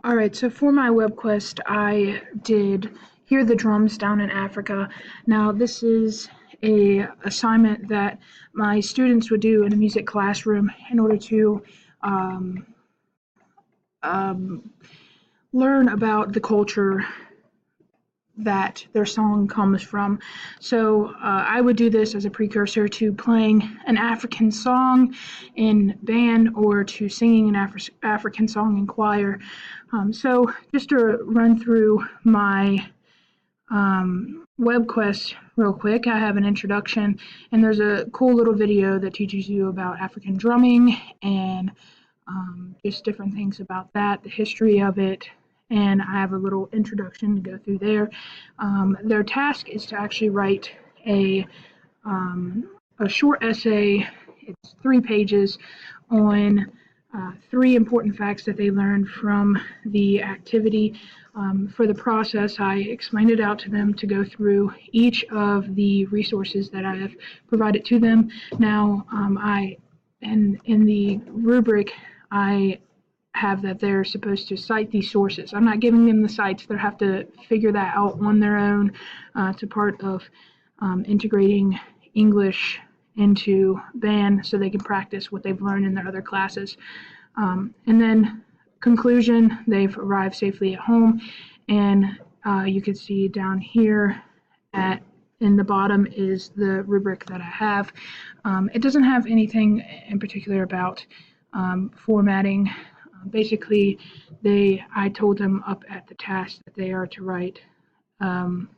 All right, so for my web quest, I did Hear the Drums Down in Africa. Now, this is a assignment that my students would do in a music classroom in order to um, um, learn about the culture that their song comes from. So I would do this as a precursor to playing an African song in band or to singing an African song in choir. So just to run through my web quest real quick, I have an introduction, and there's a cool little video that teaches you about African drumming and just different things about that, the history of it, and I have a little introduction to go through there. Their task is to actually write a a short essay. It's 3 pages on 3 important facts that they learned from the activity. For the process, I explained it out to them to go through each of the resources that I have provided to them. Now, in the rubric, I have that they're supposed to cite these sources. I'm not giving them the cites; they have to figure that out on their own. It's a part of integrating English into band so they can practice what they've learned in their other classes. And then conclusion, they've arrived safely at home, and you can see down here in the bottom is the rubric that I have. It doesn't have anything in particular about formatting. Basically, I told them up at the task that they are to write um,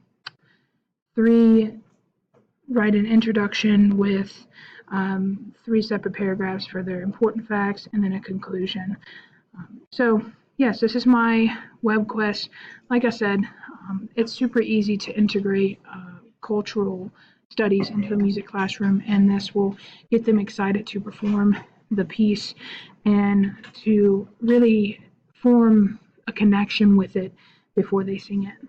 write an introduction with 3 separate paragraphs for their important facts and then a conclusion. So yes, this is my web quest. Like I said, it's super easy to integrate cultural studies into a music classroom, and this will get them excited to perform the piece and to really form a connection with it before they sing it.